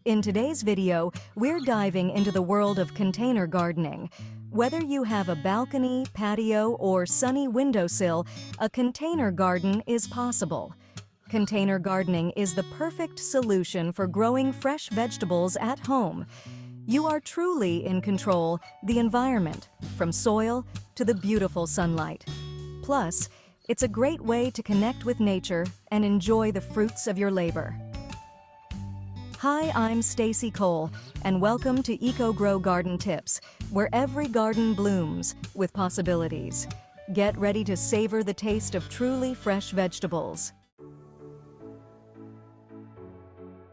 In today's video, we're diving into the world of container gardening. Whether you have a balcony, patio, or sunny windowsill, a container garden is possible. Container gardening is the perfect solution for growing fresh vegetables at home. You are truly in control the environment, from soil to the beautiful sunlight. Plus, it's a great way to connect with nature and enjoy the fruits of your labor. Hi, I'm Stacy Cole, and welcome to Grow Garden Tips, where every garden blooms with possibilities. Get ready to savor the taste of truly fresh vegetables.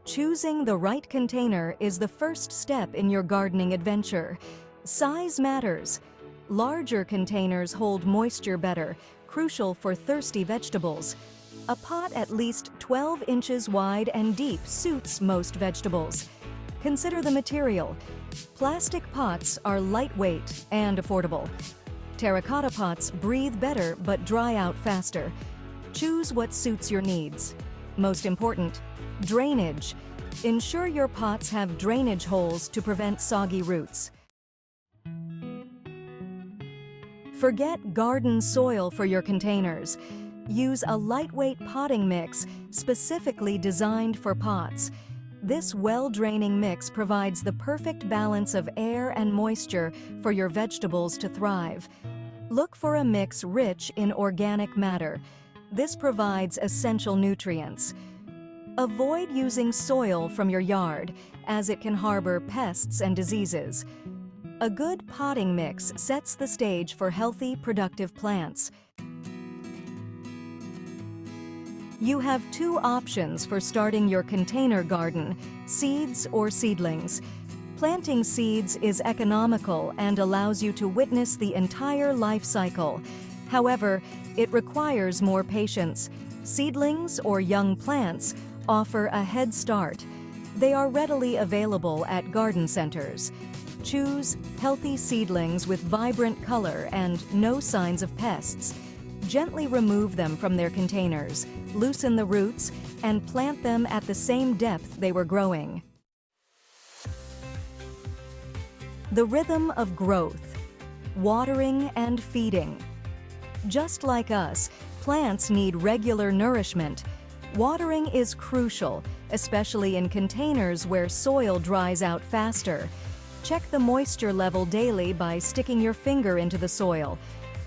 Choosing the right container is the first step in your gardening adventure. Size matters. Larger containers hold moisture better, crucial for thirsty vegetables. A pot at least 12 inches wide and deep suits most vegetables. Consider the material. Plastic pots are lightweight and affordable. Terracotta pots breathe better but dry out faster. Choose what suits your needs. Most important, drainage. Ensure your pots have drainage holes to prevent soggy roots. Forget garden soil for your containers. Use a lightweight potting mix specifically designed for pots. This well-draining mix provides the perfect balance of air and moisture for your vegetables to thrive. Look for a mix rich in organic matter. This provides essential nutrients. Avoid using soil from your yard, as it can harbor pests and diseases. A good potting mix sets the stage for healthy, productive plants. You have two options for starting your container garden: seeds or seedlings. Planting seeds is economical and allows you to witness the entire life cycle. However, it requires more patience. Seedlings or young plants offer a head start. They are readily available at garden centers. Choose healthy seedlings with vibrant color and no signs of pests. Gently remove them from their containers, loosen the roots, and plant them at the same depth they were growing. The rhythm of growth, watering and feeding. Just like us, plants need regular nourishment. Watering is crucial, especially in containers where soil dries out faster. Check the moisture level daily by sticking your finger into the soil.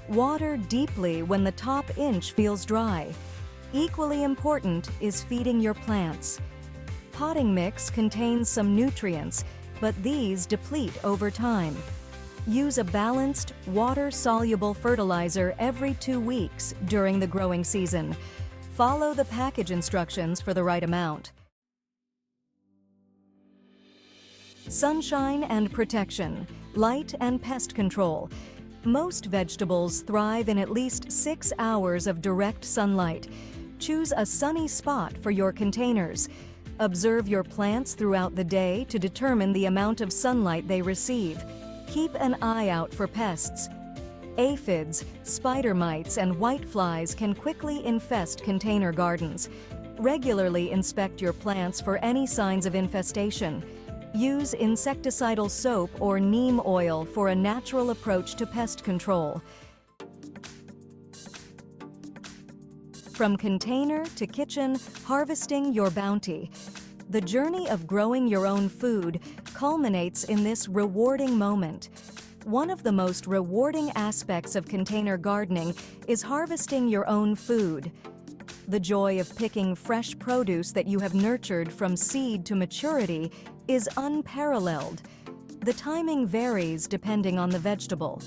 Water deeply when the top inch feels dry. Equally important is feeding your plants. Potting mix contains some nutrients, but these deplete over time. Use a balanced, water-soluble fertilizer every 2 weeks during the growing season. Follow the package instructions for the right amount. Sunshine and protection, light and pest control. Most vegetables thrive in at least 6 hours of direct sunlight. Choose a sunny spot for your containers. Observe your plants throughout the day to determine the amount of sunlight they receive. Keep an eye out for pests. Aphids, spider mites, and whiteflies can quickly infest container gardens. Regularly inspect your plants for any signs of infestation. Use insecticidal soap or neem oil for a natural approach to pest control. From container to kitchen, harvesting your bounty. The journey of growing your own food culminates in this rewarding moment. One of the most rewarding aspects of container gardening is harvesting your own food. The joy of picking fresh produce that you have nurtured from seed to maturity is unparalleled. The timing varies depending on the vegetable.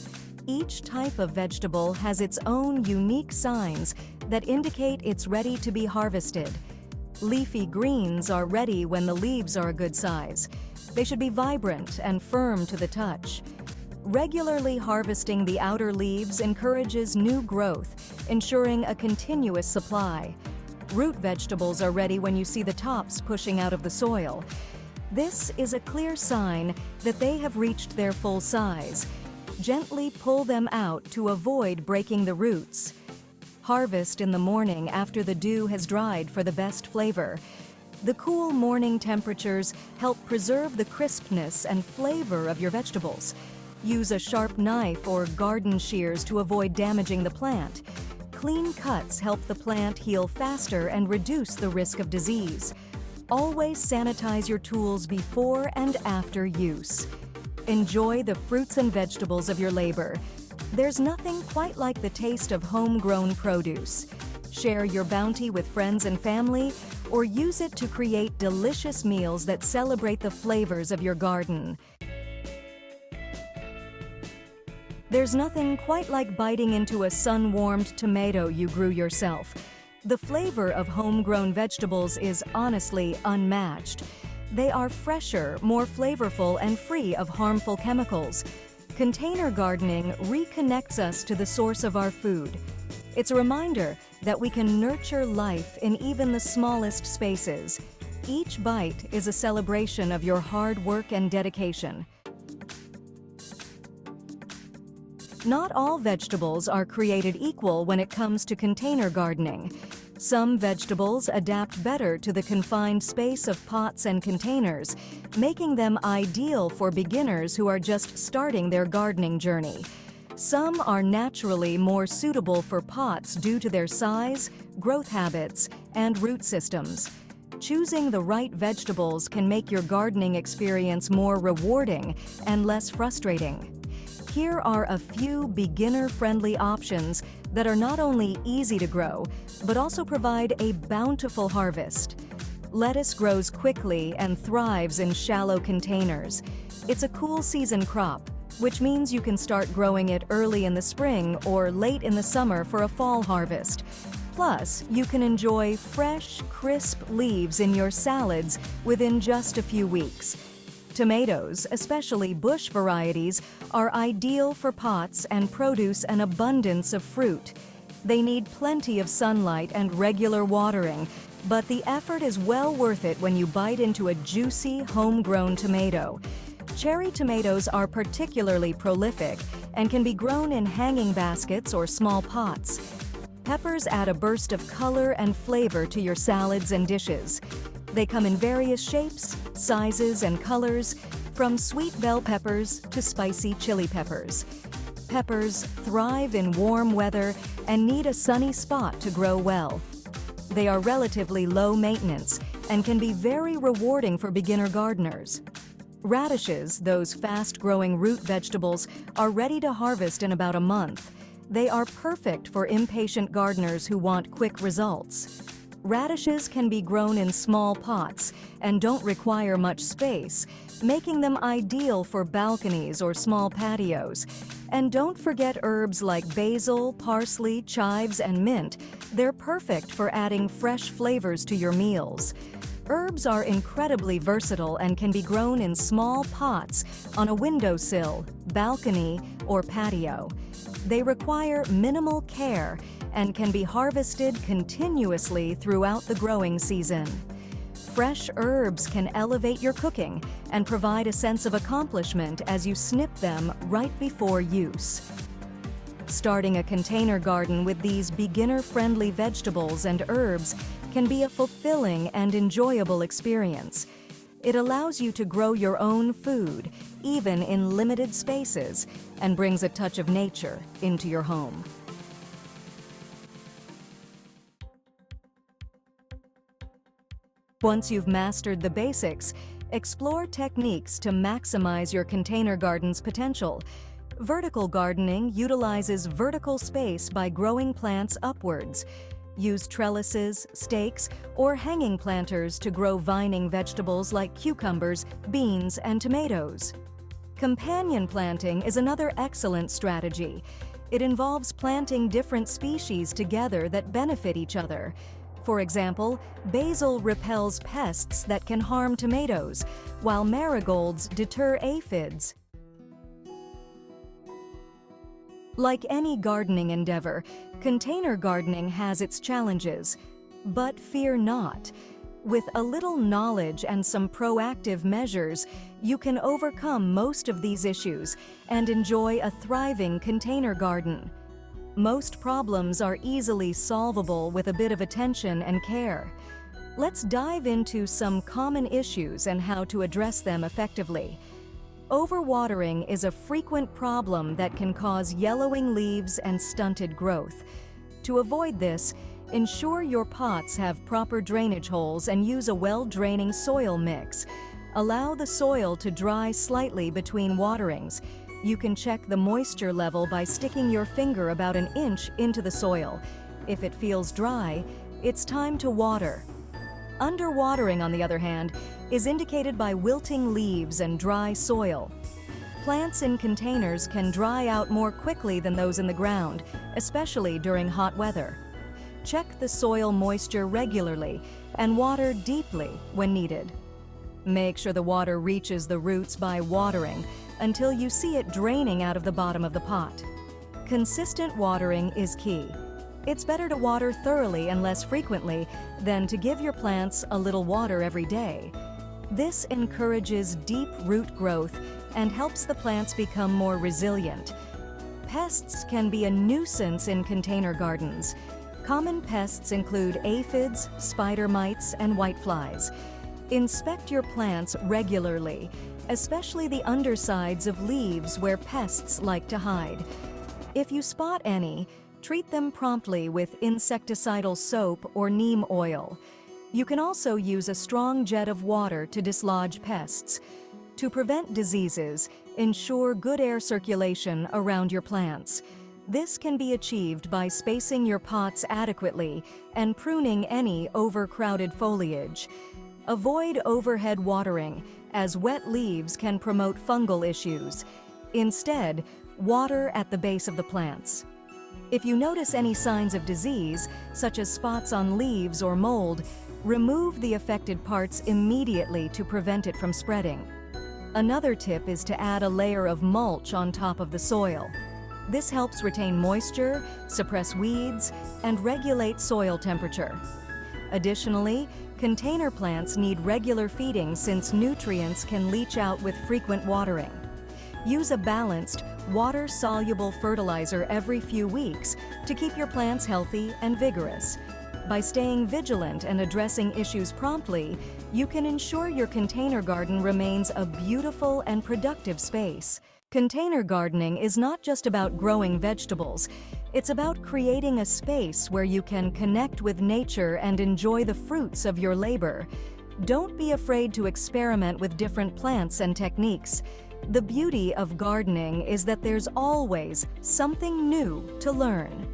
Each type of vegetable has its own unique signs that indicate it's ready to be harvested. Leafy greens are ready when the leaves are a good size. They should be vibrant and firm to the touch. Regularly harvesting the outer leaves encourages new growth, ensuring a continuous supply. Root vegetables are ready when you see the tops pushing out of the soil. This is a clear sign that they have reached their full size. Gently pull them out to avoid breaking the roots. Harvest in the morning after the dew has dried for the best flavor. The cool morning temperatures help preserve the crispness and flavor of your vegetables. Use a sharp knife or garden shears to avoid damaging the plant. Clean cuts help the plant heal faster and reduce the risk of disease. Always sanitize your tools before and after use. Enjoy the fruits and vegetables of your labor. There's nothing quite like the taste of homegrown produce. Share your bounty with friends and family, or use it to create delicious meals that celebrate the flavors of your garden. There's nothing quite like biting into a sun-warmed tomato you grew yourself. The flavor of homegrown vegetables is honestly unmatched. They are fresher, more flavorful, and free of harmful chemicals. Container gardening reconnects us to the source of our food. It's a reminder that we can nurture life in even the smallest spaces. Each bite is a celebration of your hard work and dedication. Not all vegetables are created equal when it comes to container gardening. Some vegetables adapt better to the confined space of pots and containers, making them ideal for beginners who are just starting their gardening journey. Some are naturally more suitable for pots due to their size, growth habits, and root systems. Choosing the right vegetables can make your gardening experience more rewarding and less frustrating. Here are a few beginner-friendly options that are not only easy to grow, but also provide a bountiful harvest. Lettuce grows quickly and thrives in shallow containers. It's a cool season crop, which means you can start growing it early in the spring or late in the summer for a fall harvest. Plus, you can enjoy fresh, crisp leaves in your salads within just a few weeks. Tomatoes, especially bush varieties, are ideal for pots and produce an abundance of fruit. They need plenty of sunlight and regular watering, but the effort is well worth it when you bite into a juicy, homegrown tomato. Cherry tomatoes are particularly prolific and can be grown in hanging baskets or small pots. Peppers add a burst of color and flavor to your salads and dishes. They come in various shapes, sizes, and colors, from sweet bell peppers to spicy chili peppers. Peppers thrive in warm weather and need a sunny spot to grow well. They are relatively low maintenance and can be very rewarding for beginner gardeners. Radishes, those fast-growing root vegetables, are ready to harvest in about a month. They are perfect for impatient gardeners who want quick results. Radishes can be grown in small pots and don't require much space, making them ideal for balconies or small patios. And don't forget herbs like basil, parsley, chives, and mint. They're perfect for adding fresh flavors to your meals. Herbs are incredibly versatile and can be grown in small pots on a windowsill, balcony, or patio. They require minimal care and can be harvested continuously throughout the growing season. Fresh herbs can elevate your cooking and provide a sense of accomplishment as you snip them right before use. Starting a container garden with these beginner-friendly vegetables and herbs can be a fulfilling and enjoyable experience. It allows you to grow your own food, even in limited spaces, and brings a touch of nature into your home. Once you've mastered the basics, explore techniques to maximize your container garden's potential. Vertical gardening utilizes vertical space by growing plants upwards. Use trellises, stakes, or hanging planters to grow vining vegetables like cucumbers, beans, and tomatoes. Companion planting is another excellent strategy. It involves planting different species together that benefit each other. For example, basil repels pests that can harm tomatoes, while marigolds deter aphids. Like any gardening endeavor, container gardening has its challenges. But fear not. With a little knowledge and some proactive measures, you can overcome most of these issues and enjoy a thriving container garden. Most problems are easily solvable with a bit of attention and care. Let's dive into some common issues and how to address them effectively. Overwatering is a frequent problem that can cause yellowing leaves and stunted growth. To avoid this, ensure your pots have proper drainage holes and use a well-draining soil mix. Allow the soil to dry slightly between waterings. You can check the moisture level by sticking your finger about an inch into the soil. If it feels dry, it's time to water. Underwatering, on the other hand, is indicated by wilting leaves and dry soil. Plants in containers can dry out more quickly than those in the ground, especially during hot weather. Check the soil moisture regularly and water deeply when needed. Make sure the water reaches the roots by watering until you see it draining out of the bottom of the pot. Consistent watering is key. It's better to water thoroughly and less frequently than to give your plants a little water every day. This encourages deep root growth and helps the plants become more resilient. Pests can be a nuisance in container gardens. Common pests include aphids, spider mites, and whiteflies. Inspect your plants regularly, especially the undersides of leaves where pests like to hide. If you spot any, treat them promptly with insecticidal soap or neem oil. You can also use a strong jet of water to dislodge pests. To prevent diseases, ensure good air circulation around your plants. This can be achieved by spacing your pots adequately and pruning any overcrowded foliage. Avoid overhead watering, as wet leaves can promote fungal issues. Instead, water at the base of the plants. If you notice any signs of disease, such as spots on leaves or mold, remove the affected parts immediately to prevent it from spreading. Another tip is to add a layer of mulch on top of the soil. This helps retain moisture, suppress weeds, and regulate soil temperature. Additionally, container plants need regular feeding since nutrients can leach out with frequent watering. Use a balanced, water-soluble fertilizer every few weeks to keep your plants healthy and vigorous. By staying vigilant and addressing issues promptly, you can ensure your container garden remains a beautiful and productive space. Container gardening is not just about growing vegetables. It's about creating a space where you can connect with nature and enjoy the fruits of your labor. Don't be afraid to experiment with different plants and techniques. The beauty of gardening is that there's always something new to learn.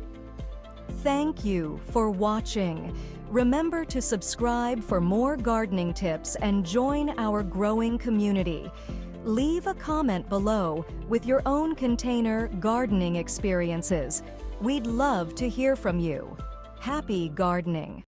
Thank you for watching. Remember to subscribe for more gardening tips and join our growing community. Leave a comment below with your own container gardening experiences. We'd love to hear from you. Happy gardening!